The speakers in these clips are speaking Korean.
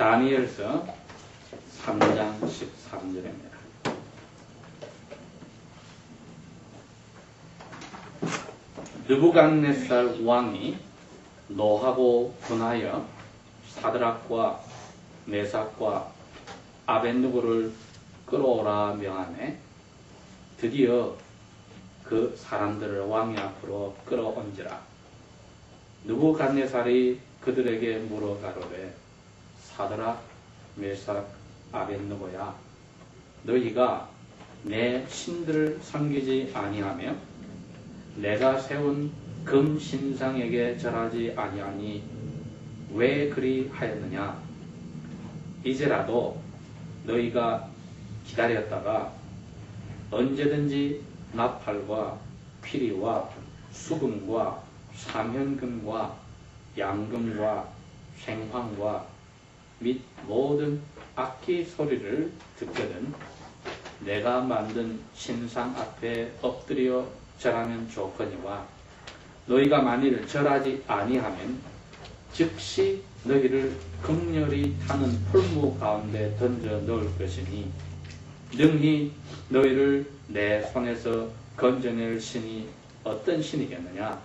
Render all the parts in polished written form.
다니엘서 3장 13절입니다. 느부갓네살 왕이 노하고 분하여 사드락과 메삭과 아벳느고를 끌어오라 명하매 드디어 그 사람들을 왕의 앞으로 끌어온지라. 느부갓네살이 그들에게 물어 가로되 사드락 메삭 아벳느고야, 너희가 내 신들을 섬기지 아니하며 내가 세운 금 신상에게 절하지 아니하니 왜 그리 하였느냐? 이제라도 너희가 기다렸다가 언제든지 나팔과 피리와 수금과 사면금과 양금과 생황과 및 모든 악기 소리를 듣거든 내가 만든 신상 앞에 엎드려 절하면 좋거니와 너희가 만일 절하지 아니하면 즉시 너희를 극렬히 타는 풀무 가운데 던져 넣을 것이니 능히 너희를 내 손에서 건져낼 신이 어떤 신이겠느냐?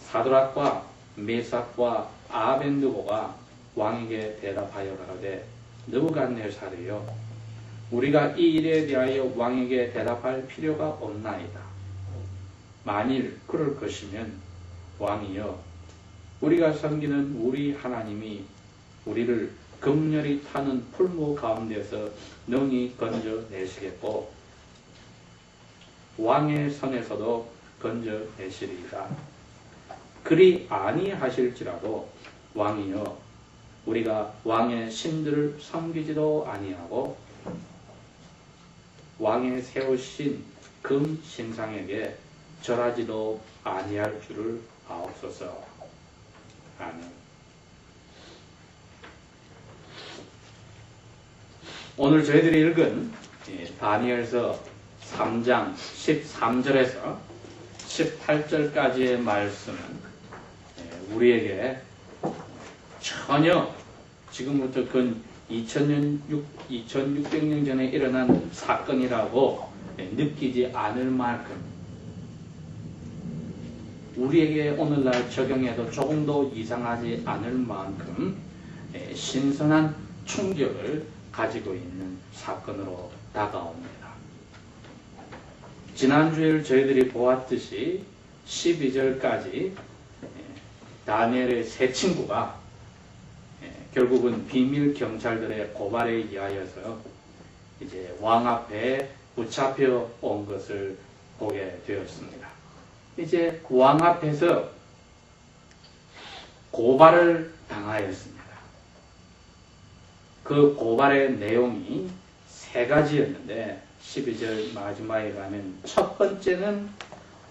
사드락과 메삭과 아벳느고가 왕에게 대답하여 가로되 느부갓네살이여, 우리가 이 일에 대하여 왕에게 대답할 필요가 없나이다. 만일 그럴 것이면 왕이여, 우리가 섬기는 우리 하나님이 우리를 극렬히 타는 풀무 가운데서 능히 건져내시겠고 왕의 손에서도 건져내시리이다. 그리 아니하실지라도 왕이여, 우리가 왕의 신들을 섬기지도 아니하고 왕의 세우신 금 신상에게 절하지도 아니할 줄을 아옵소서. 아멘. 오늘 저희들이 읽은 다니엘서 3장 13절에서 18절까지의 말씀은 우리에게 전혀 지금부터 근 2600년 전에 일어난 사건이라고 느끼지 않을 만큼 우리에게 오늘날 적용해도 조금도 이상하지 않을 만큼 신선한 충격을 가지고 있는 사건으로 다가옵니다. 지난주에 저희들이 보았듯이 12절까지 다니엘의 세 친구가 결국은 비밀 경찰들의 고발에 의하여서 이제 왕 앞에 붙잡혀 온 것을 보게 되었습니다. 이제 왕 앞에서 고발을 당하였습니다. 그 고발의 내용이 세 가지였는데 12절 마지막에 가면 첫 번째는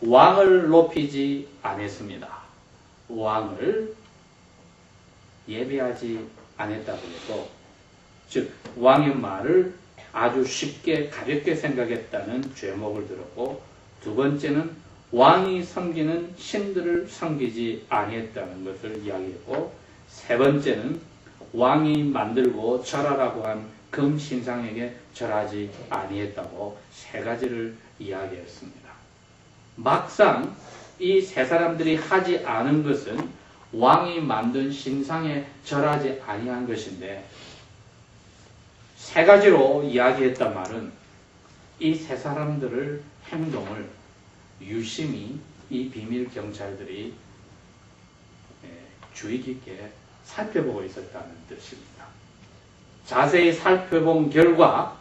왕을 높이지 않았습니다. 왕을 예배하지 않았다고 해서, 즉 왕의 말을 아주 쉽게 가볍게 생각했다는 죄목을 들었고, 두 번째는 왕이 섬기는 신들을 섬기지 아니했다는 것을 이야기했고, 세 번째는 왕이 만들고 절하라고 한 금신상에게 절하지 아니했다고 세 가지를 이야기했습니다. 막상 이 세 사람들이 하지 않은 것은 왕이 만든 신상에 절하지 아니한 것인데, 세 가지로 이야기했단 말은 이 세 사람들의 행동을 유심히 이 비밀 경찰들이 주의 깊게 살펴보고 있었다는 뜻입니다. 자세히 살펴본 결과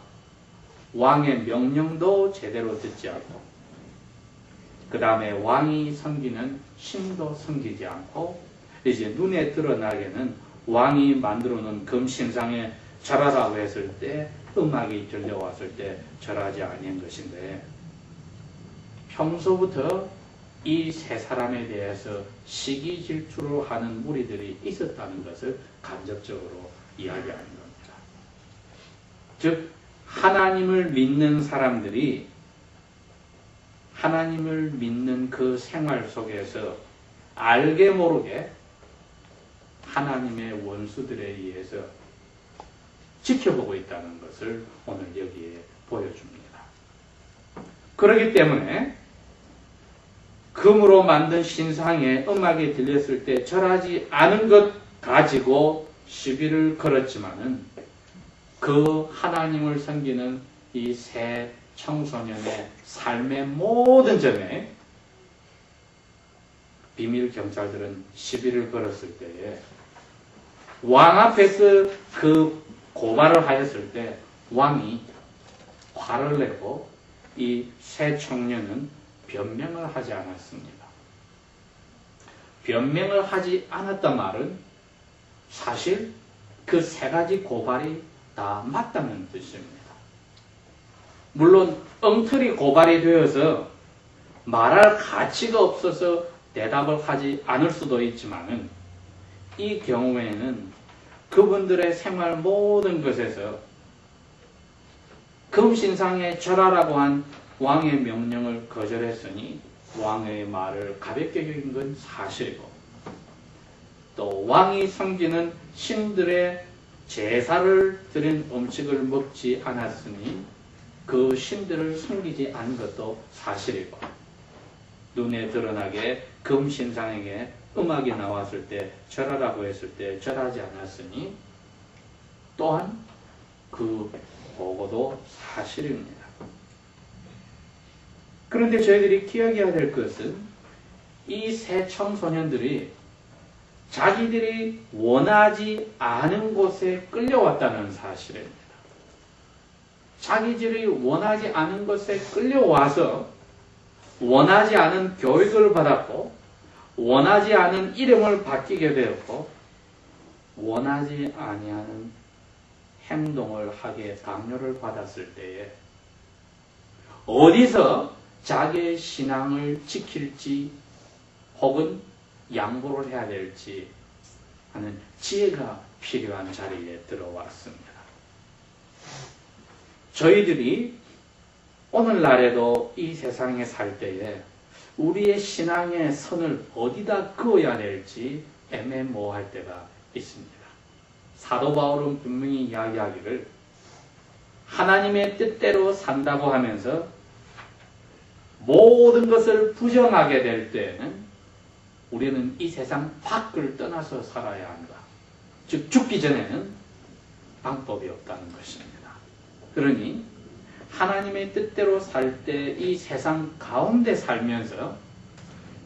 왕의 명령도 제대로 듣지 않고, 그 다음에 왕이 섬기는 신도 섬기지 않고, 이제 눈에 드러나게는 왕이 만들어 놓은 금신상에 절하라고 했을 때 음악이 들려왔을 때 절하지 아니한 것인데, 평소부터 이 세 사람에 대해서 시기 질투를 하는 무리들이 있었다는 것을 간접적으로 이야기하는 겁니다. 즉 하나님을 믿는 사람들이 하나님을 믿는 그 생활 속에서 알게 모르게 하나님의 원수들에 의해서 지켜보고 있다는 것을 오늘 여기에 보여줍니다. 그렇기 때문에 금으로 만든 신상의 음악이 들렸을 때 절하지 않은 것 가지고 시비를 걸었지만은 그 하나님을 섬기는 이 세 청소년의 삶의 모든 점에 비밀 경찰들은 시비를 걸었을 때에 왕 앞에서 그 고발을 하였을 때 왕이 화를 내고 이 세 청년은 변명을 하지 않았습니다. 변명을 하지 않았단 말은 사실 그 세 가지 고발이 다 맞다는 뜻입니다. 물론 엉터리 고발이 되어서 말할 가치가 없어서 대답을 하지 않을 수도 있지만은 이 경우에는 그분들의 생활 모든 것에서 금신상에 절하라고 한 왕의 명령을 거절했으니 왕의 말을 가볍게 여긴 건 사실이고 또 왕이 섬기는 신들의 제사를 드린 음식을 먹지 않았으니 그 신들을 섬기지 않은 것도 사실이고 눈에 드러나게 금신상에게 음악이 나왔을 때 절하라고 했을 때 절하지 않았으니 또한 그 보고도 사실입니다. 그런데 저희들이 기억해야 될 것은 이 세 청소년들이 자기들이 원하지 않은 곳에 끌려왔다는 사실입니다. 자기들이 원하지 않은 곳에 끌려와서 원하지 않은 교육을 받았고 원하지 않은 이름을 바뀌게 되었고 원하지 아니하는 행동을 하게 강요를 받았을 때에 어디서 자기의 신앙을 지킬지 혹은 양보를 해야 될지 하는 지혜가 필요한 자리에 들어왔습니다. 저희들이 오늘날에도 이 세상에 살 때에 우리의 신앙의 선을 어디다 그어야 될지 애매모호할 때가 있습니다. 사도 바울은 분명히 이야기하기를 하나님의 뜻대로 산다고 하면서 모든 것을 부정하게 될 때에는 우리는 이 세상 밖을 떠나서 살아야 한다. 즉 죽기 전에는 방법이 없다는 것입니다. 그러니 하나님의 뜻대로 살 때 이 세상 가운데 살면서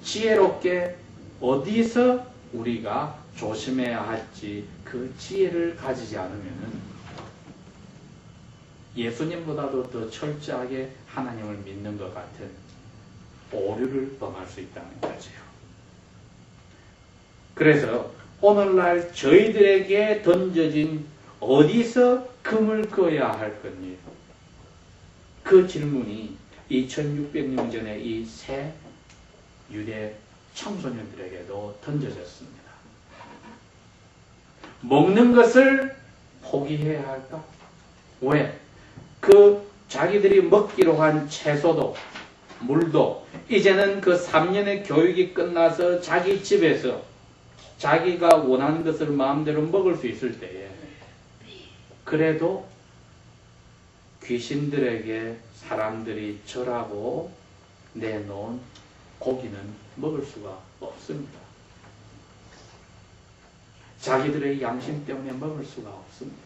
지혜롭게 어디서 우리가 조심해야 할지 그 지혜를 가지지 않으면 예수님보다도 더 철저하게 하나님을 믿는 것 같은 오류를 범할 수 있다는 거죠. 그래서 오늘날 저희들에게 던져진 어디서 금을 그어야 할 거니? 그 질문이 2600년 전에 이 세 유대 청소년들에게도 던져졌습니다. 먹는 것을 포기해야 할까? 왜? 그 자기들이 먹기로 한 채소도 물도 이제는 그 3년의 교육이 끝나서 자기 집에서 자기가 원하는 것을 마음대로 먹을 수 있을 때에 그래도 귀신들에게 사람들이 절하고 내놓은 고기는 먹을 수가 없습니다. 자기들의 양심 때문에 먹을 수가 없습니다.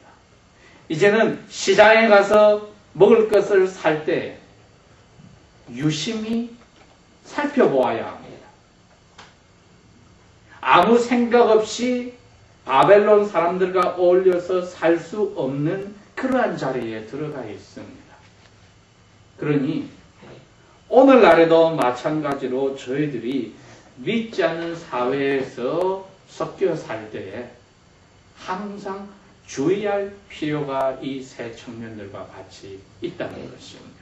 이제는 시장에 가서 먹을 것을 살 때 유심히 살펴보아야 합니다. 아무 생각 없이 바벨론 사람들과 어울려서 살 수 없는 그러한 자리에 들어가 있습니다. 그러니 오늘날에도 마찬가지로 저희들이 믿지 않는 사회에서 섞여 살 때에 항상 주의할 필요가 이 세 청년들과 같이 있다는 것입니다.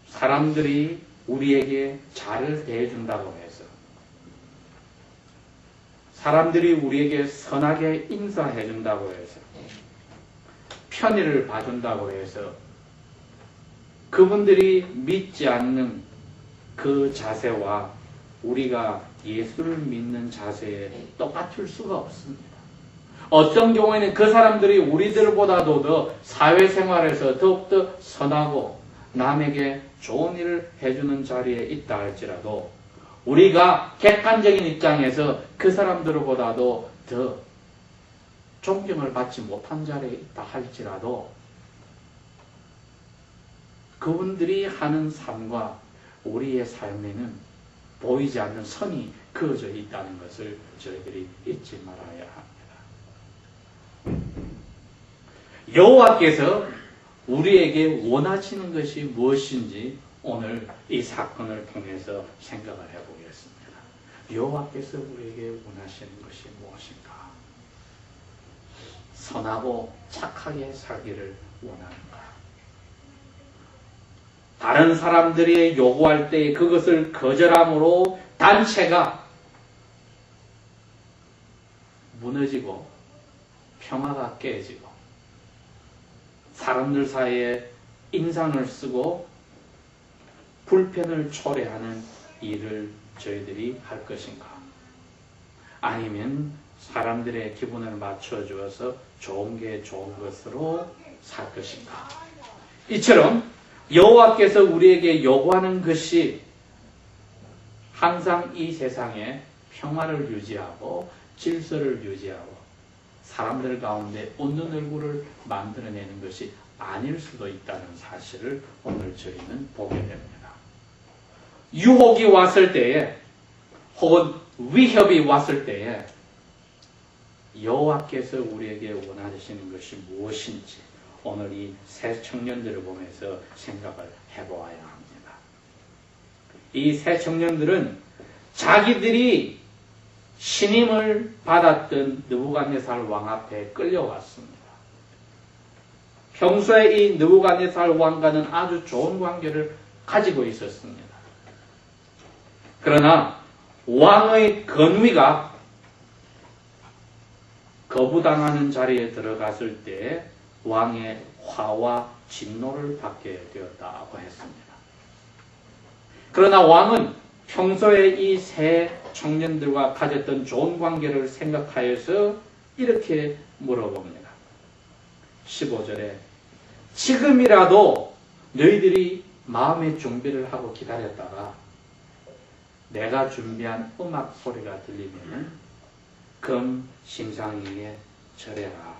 사람들이 우리에게 잘 대해준다고 해서 사람들이 우리에게 선하게 인사해준다고 해서 편의를 봐준다고 해서 그분들이 믿지 않는 그 자세와 우리가 예수를 믿는 자세에 똑같을 수가 없습니다. 어떤 경우에는 그 사람들이 우리들보다도 더 사회생활에서 더욱더 선하고 남에게 좋은 일을 해주는 자리에 있다 할지라도 우리가 객관적인 입장에서 그 사람들보다도 더 존경을 받지 못한 자리에 있다 할지라도 그분들이 하는 삶과 우리의 삶에는 보이지 않는 선이 그어져 있다는 것을 저희들이 잊지 말아야 합니다. 여호와께서 우리에게 원하시는 것이 무엇인지 오늘 이 사건을 통해서 생각을 해보겠습니다. 여호와께서 우리에게 원하시는 것이 무엇인가? 선하고 착하게 살기를 원하는가? 다른 사람들이 요구할 때 그것을 거절함으로 단체가 무너지고 평화가 깨지고 사람들 사이에 인상을 쓰고 불편을 초래하는 일을 저희들이 할 것인가? 아니면 사람들의 기분을 맞춰주어서 좋은 게 좋은 것으로 살 것인가? 이처럼 여호와께서 우리에게 요구하는 것이 항상 이 세상에 평화를 유지하고 질서를 유지하고 사람들 가운데 웃는 얼굴을 만들어내는 것이 아닐 수도 있다는 사실을 오늘 저희는 보게 됩니다. 유혹이 왔을 때에 혹은 위협이 왔을 때에 여호와께서 우리에게 원하시는 것이 무엇인지 오늘 이 새 청년들을 보면서 생각을 해보아야 합니다. 이 새 청년들은 자기들이 신임을 받았던 느부갓네살 왕 앞에 끌려왔습니다. 평소에 이 느부갓네살 왕과는 아주 좋은 관계를 가지고 있었습니다. 그러나 왕의 건위가 거부당하는 자리에 들어갔을 때 왕의 화와 진노를 받게 되었다고 했습니다. 그러나 왕은 평소에 이 세 청년들과 가졌던 좋은 관계를 생각하여서 이렇게 물어봅니다. 15절에 지금이라도 너희들이 마음의 준비를 하고 기다렸다가 내가 준비한 음악 소리가 들리면 금 심상위에 절해라.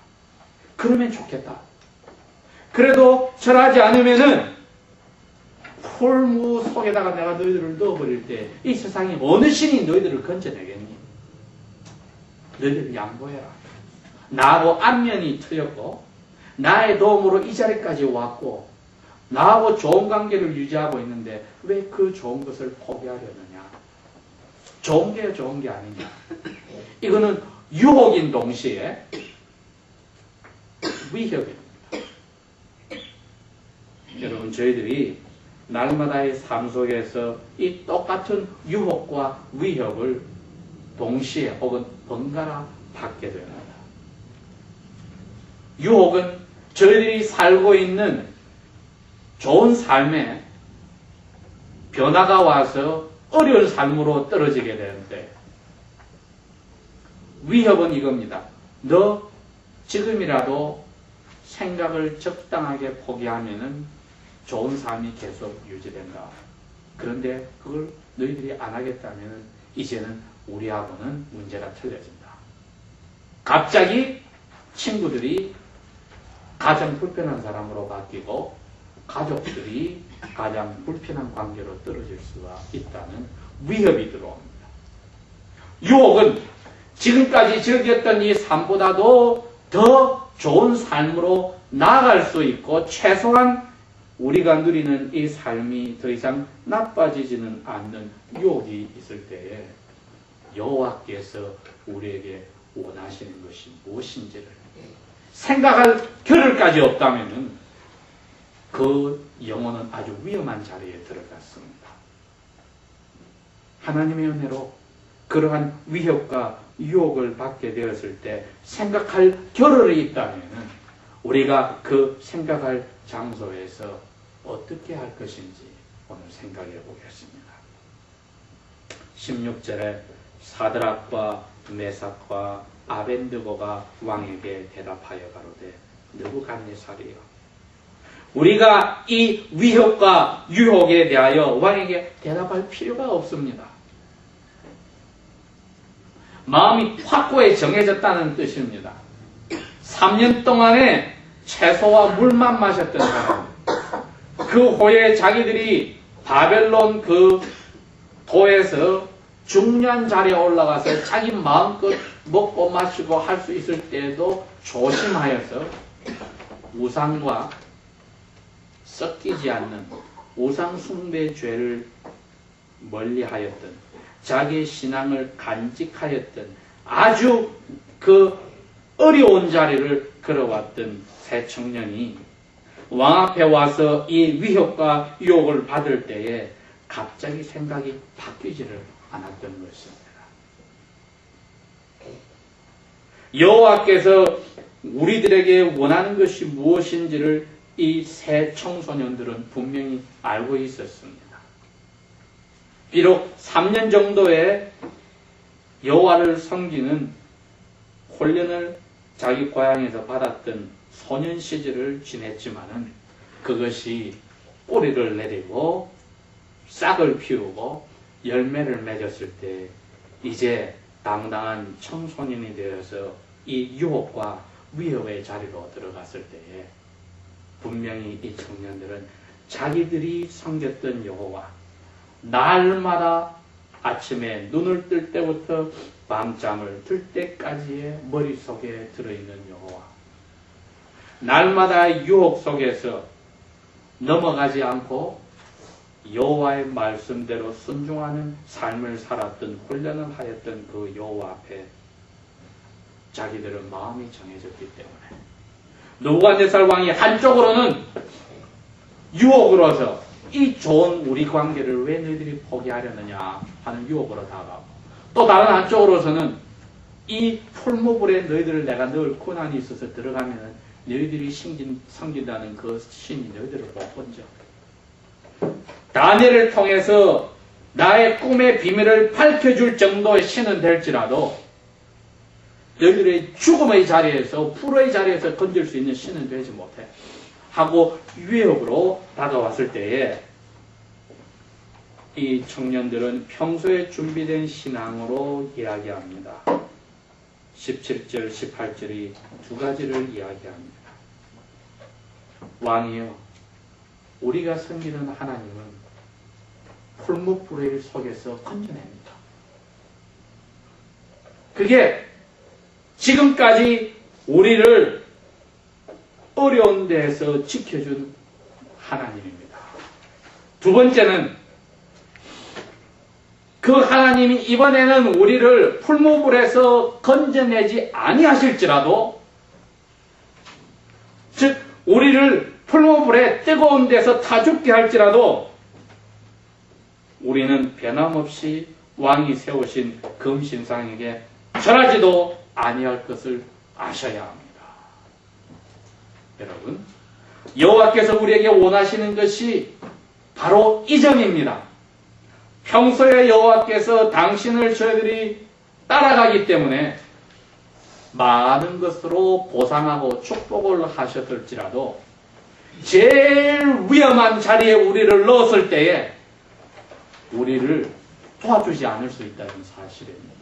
그러면 좋겠다. 그래도 절하지 않으면은 풀무 속에다가 내가 너희들을 넣어버릴 때 이 세상에 어느 신이 너희들을 건져내겠니? 너희들 양보해라. 나하고 안면이 틀렸고 나의 도움으로 이 자리까지 왔고 나하고 좋은 관계를 유지하고 있는데 왜 그 좋은 것을 포기하려느냐? 좋은 게 좋은 게 아니냐? 이거는 유혹인 동시에 위협입니다. 여러분 저희들이 날마다의 삶 속에서 이 똑같은 유혹과 위협을 동시에 혹은 번갈아 받게 됩니다. 유혹은 저희들이 살고 있는 좋은 삶에 변화가 와서 어려운 삶으로 떨어지게 되는데 위협은 이겁니다. 너 지금이라도 생각을 적당하게 포기하면은 좋은 삶이 계속 유지된다. 그런데 그걸 너희들이 안 하겠다면 이제는 우리하고는 문제가 틀려진다. 갑자기 친구들이 가장 불편한 사람으로 바뀌고 가족들이 가장 불편한 관계로 떨어질 수가 있다는 위협이 들어옵니다. 유혹은 지금까지 즐겼던 이 삶보다도 더 좋은 삶으로 나아갈 수 있고 최소한 우리가 누리는 이 삶이 더 이상 나빠지지는 않는 유혹이 있을 때에 여호와께서 우리에게 원하시는 것이 무엇인지를 생각할 겨를까지 없다면 그 영혼은 아주 위험한 자리에 들어갔습니다. 하나님의 은혜로 그러한 위협과 유혹을 받게 되었을 때 생각할 겨를이 있다면 우리가 그 생각할 장소에서 어떻게 할 것인지 오늘 생각해 보겠습니다. 16절에 사드락과 메삭과 아벤드고가 왕에게 대답하여 가로되 느부갓네살이여, 우리가 이 위협과 유혹에 대하여 왕에게 대답할 필요가 없습니다. 마음이 확고히 정해졌다는 뜻입니다. 3년 동안에 채소와 물만 마셨던 사람, 그 후에 자기들이 바벨론 그 도에서 중요한 자리에 올라가서 자기 마음껏 먹고 마시고 할 수 있을 때에도 조심하여서 우상과 섞이지 않는 우상 숭배 죄를 멀리하였던, 자기의 신앙을 간직하였던 아주 그 어려운 자리를 걸어왔던 새 청년이 왕 앞에 와서 이 위협과 유혹을 받을 때에 갑자기 생각이 바뀌지를 않았던 것입니다. 여호와께서 우리들에게 원하는 것이 무엇인지를 이 새 청소년들은 분명히 알고 있었습니다. 비록 3년 정도의 여호와를 섬기는 훈련을 자기 고향에서 받았던 소년 시절을 지냈지만은 그것이 뿌리를 내리고 싹을 피우고 열매를 맺었을 때 이제 당당한 청소년이 되어서 이 유혹과 위협의 자리로 들어갔을 때에 분명히 이 청년들은 자기들이 섬겼던 여호와, 날마다 아침에 눈을 뜰 때부터 밤잠을 들 때까지의 머릿속에 들어있는 여호와, 날마다 유혹 속에서 넘어가지 않고 여호와의 말씀대로 순종하는 삶을 살았던, 훈련을 하였던 그 여호와 앞에 자기들은 마음이 정해졌기 때문에 느부갓네살 왕이 한쪽으로는 유혹으로서 이 좋은 우리 관계를 왜 너희들이 포기하려느냐 하는 유혹으로 다가가고, 또 다른 한쪽으로서는 이 풀무불에 너희들을 내가 늘 고난이 있어서 들어가면 너희들이 섬긴다는 그 신이 너희들을 못 건져. 다니엘을 통해서 나의 꿈의 비밀을 밝혀줄 정도의 신은 될지라도 너희들의 죽음의 자리에서, 불의 자리에서 건질 수 있는 신은 되지 못해 하고 유혹으로 다가왔을 때에 이 청년들은 평소에 준비된 신앙으로 이야기합니다. 17절, 18절이 두 가지를 이야기합니다. 왕이여, 우리가 섬기는 하나님은 풀무불의 속에서 건져냅니다. 그게 지금까지 우리를 어려운 데에서 지켜준 하나님입니다. 두 번째는 그 하나님이 이번에는 우리를 풀무불에서 건져내지 아니하실지라도, 즉 우리를 풀무불에 뜨거운 데서 타 죽게 할지라도 우리는 변함없이 왕이 세우신 금신상에게 절하지도 아니할 것을 아셔야 합니다. 여러분, 여호와께서 우리에게 원하시는 것이 바로 이 점입니다. 평소에 여호와께서 당신을 저희들이 따라가기 때문에 많은 것으로 보상하고 축복을 하셨을지라도 제일 위험한 자리에 우리를 넣었을 때에 우리를 도와주지 않을 수 있다는 사실입니다.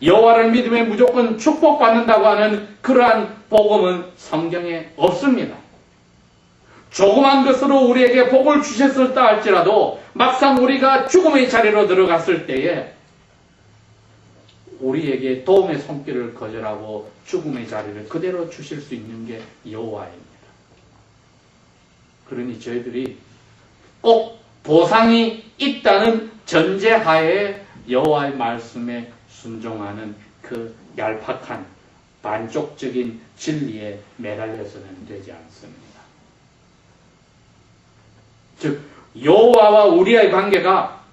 여호와를 믿으면 무조건 축복받는다고 하는 그러한 복음은 성경에 없습니다. 조그만 것으로 우리에게 복을 주셨었다 할지라도 막상 우리가 죽음의 자리로 들어갔을 때에 우리에게 도움의 손길을 거절하고 죽음의 자리를 그대로 주실 수 있는 게 여호와입니다. 그러니 저희들이 꼭 보상이 있다는 전제하에 여호와의 말씀에 순종하는 그 얄팍한 반쪽적인 진리에 매달려서는 되지 않습니다. 즉 여호와와 우리의 관계가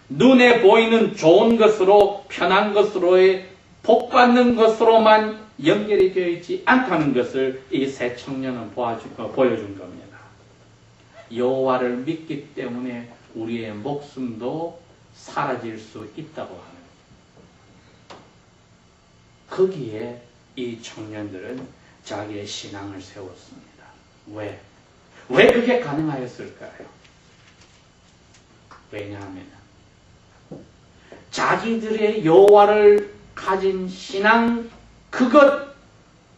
눈에 보이는 좋은 것으로, 편한 것으로의 복받는 것으로만 연결이 되어 있지 않다는 것을 이 새 청년은 보여준 겁니다. 여호와를 믿기 때문에 우리의 목숨도 사라질 수 있다고 하는, 거기에 이 청년들은 자기의 신앙을 세웠습니다. 왜? 왜 그게 가능하였을까요? 왜냐하면 자기들의 여호와를 가진 신앙 그것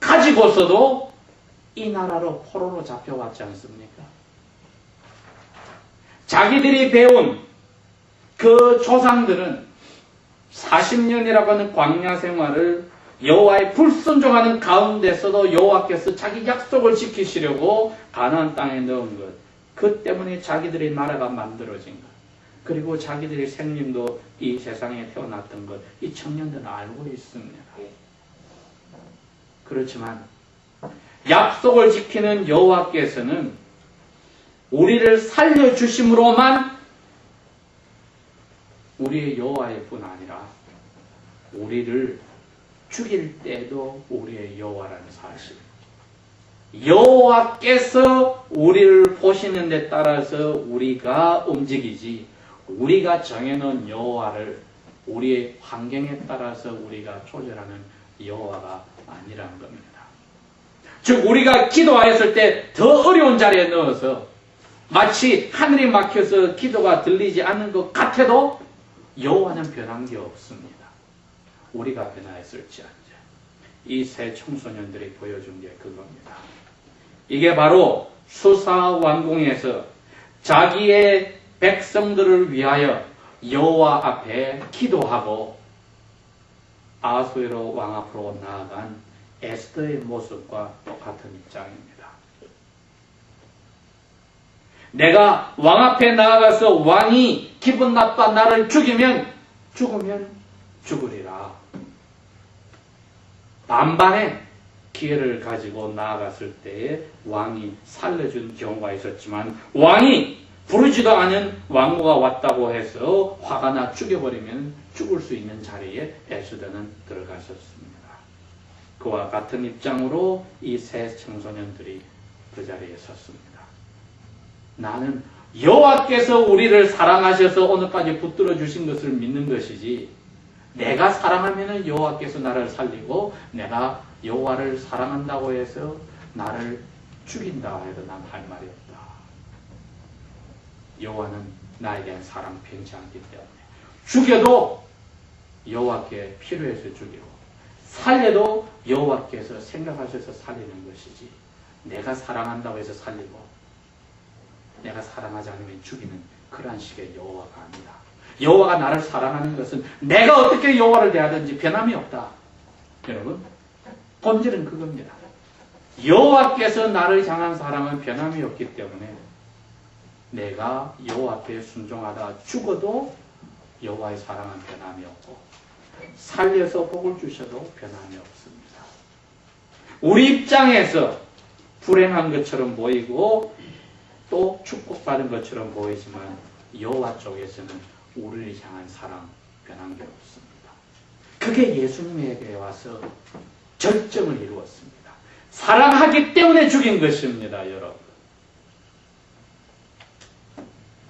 가지고서도 이 나라로 포로로 잡혀왔지 않습니까? 자기들이 배운 그 조상들은 40년이라고 하는 광야 생활을 여호와의 불순종하는 가운데서도 여호와께서 자기 약속을 지키시려고 가나안 땅에 넣은 것, 그 때문에 자기들의 나라가 만들어진 것, 그리고 자기들의 생님도 이 세상에 태어났던 것, 이 청년들은 알고 있습니다. 그렇지만 약속을 지키는 여호와께서는 우리를 살려주심으로만 우리의 여호와일 뿐 아니라 우리를 죽일 때도 우리의 여호와라는 사실, 여호와께서 우리를 보시는 데 따라서 우리가 움직이지, 우리가 정해놓은 여호와를 우리의 환경에 따라서 우리가 조절하는 여호와가 아니라는 겁니다. 즉 우리가 기도하였을 때 더 어려운 자리에 넣어서 마치 하늘이 막혀서 기도가 들리지 않는 것 같아도 여호와는 변한 게 없습니다. 우리가 변화했을지언정. 이 세 청소년들이 보여준 게 그겁니다. 이게 바로 수사왕궁에서 자기의 백성들을 위하여 여호와 앞에 기도하고 아수에로 왕 앞으로 나아간 에스더의 모습과 똑같은 입장입니다. 내가 왕 앞에 나아가서 왕이 기분 나빠 나를 죽으면 죽으리라. 반반의 기회를 가지고 나아갔을 때에 왕이 살려준 경우가 있었지만 왕이 부르지도 않은 왕후가 왔다고 해서 화가 나 죽여버리면 죽을 수 있는 자리에 에스더는 들어갔었습니다. 그와 같은 입장으로 이 세 청소년들이 그 자리에 섰습니다. 나는 여호와께서 우리를 사랑하셔서 오늘까지 붙들어 주신 것을 믿는 것이지, 내가 사랑하면 여호와께서 나를 살리고 내가 여호와를 사랑한다고 해서 나를 죽인다 해도 난 할 말이 없다. 여호와는 나에 대한 사랑 편치 않기 때문에 죽여도 여호와께 필요해서 죽이고 살려도 여호와께서 생각하셔서 살리는 것이지, 내가 사랑한다고 해서 살리고 내가 사랑하지 않으면 죽이는 그러한 식의 여호와가 아니다. 여호와가 나를 사랑하는 것은 내가 어떻게 여호와를 대하든지 변함이 없다. 여러분, 본질은 그겁니다. 여호와께서 나를 향한 사랑은 변함이 없기 때문에 내가 여호와 앞에 순종하다 죽어도 여호와의 사랑은 변함이 없고 살려서 복을 주셔도 변함이 없습니다. 우리 입장에서 불행한 것처럼 보이고 또 축복받은 것처럼 보이지만 여호와 쪽에서는 우리를 향한 사랑 변한 게 없습니다. 그게 예수님에게 와서 절정을 이루었습니다. 사랑하기 때문에 죽인 것입니다, 여러분.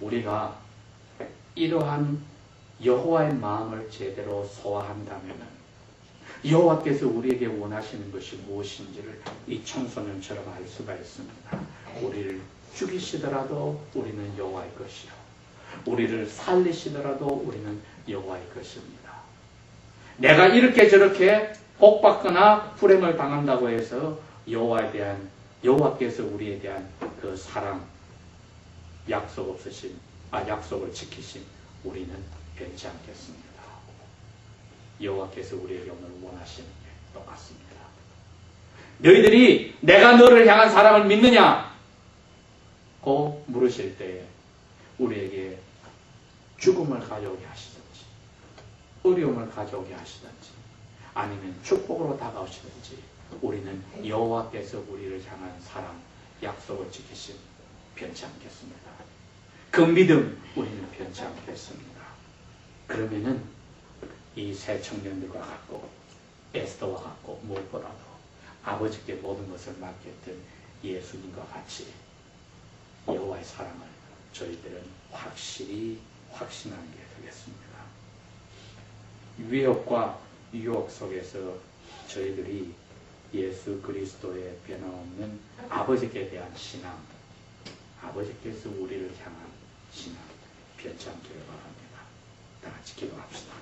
우리가 이러한 여호와의 마음을 제대로 소화한다면 여호와께서 우리에게 원하시는 것이 무엇인지를 이 청소년처럼 알 수가 있습니다. 우리를 죽이시더라도 우리는 여호와의 것이요, 우리를 살리시더라도 우리는 여호와의 것입니다. 내가 이렇게 저렇게 복받거나 불행을 당한다고 해서 여호와께서 우리에 대한 그 사랑, 약속을 지키신 우리는 변치 않겠습니다. 여호와께서 우리에게 오늘 원하시는 게 똑같습니다. 너희들이 내가 너를 향한 사랑을 믿느냐? 고 물으실 때에 우리에게 죽음을 가져오게 하시든지 어려움을 가져오게 하시든지 아니면 축복으로 다가오시든지 우리는 여호와께서 우리를 향한 사랑, 약속을 지키신 변치 않겠습니다. 그 믿음 우리는 변치 않겠습니다. 그러면은 이 세 청년들과 같고 에스더와 같고 무엇보다도 아버지께 모든 것을 맡겼던 예수님과 같이 여호와의 사랑을 저희들은 확실히 확신하는 게 되겠습니다. 위협과 유혹 속에서 저희들이 예수 그리스도의 변함없는 아버지께 대한 신앙, 아버지께서 우리를 향한 신앙 변치 않기를 바랍니다. 다 같이 기도합시다.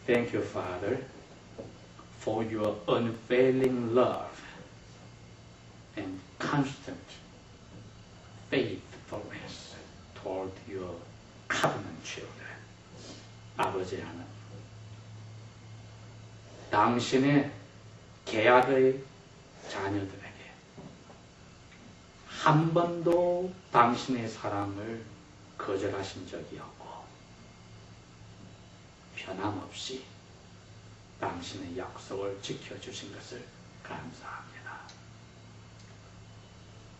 Thank you, Father, for your unfailing love and constant faithfulness toward your covenant children. 아버지 하나님, 당신의 계약의 자녀들에게 한 번도 당신의 사랑을 거절하신 적이 없고 변함없이 당신의 약속을 지켜주신 것을 감사합니다.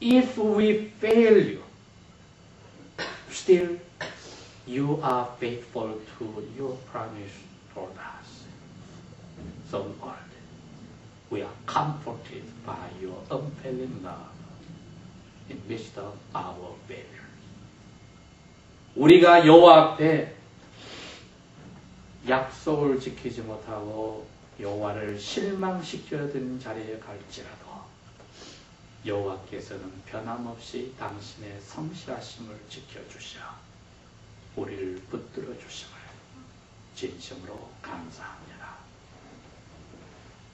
If we fail you, still you are faithful to your promise toward us. So Lord, we are comforted by your unfailing love in midst of our failures. 우리가 여호와 앞에 약속을 지키지 못하고 여호와를 실망시켜야 되는 자리에 갈지라도 여호와께서는 변함없이 당신의 성실하심을 지켜주셔 우리를 붙들어 주심을 진심으로 감사합니다.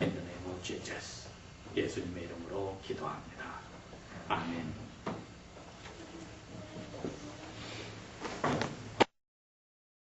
In the name of Jesus, 예수님의 이름으로 기도합니다. 아멘.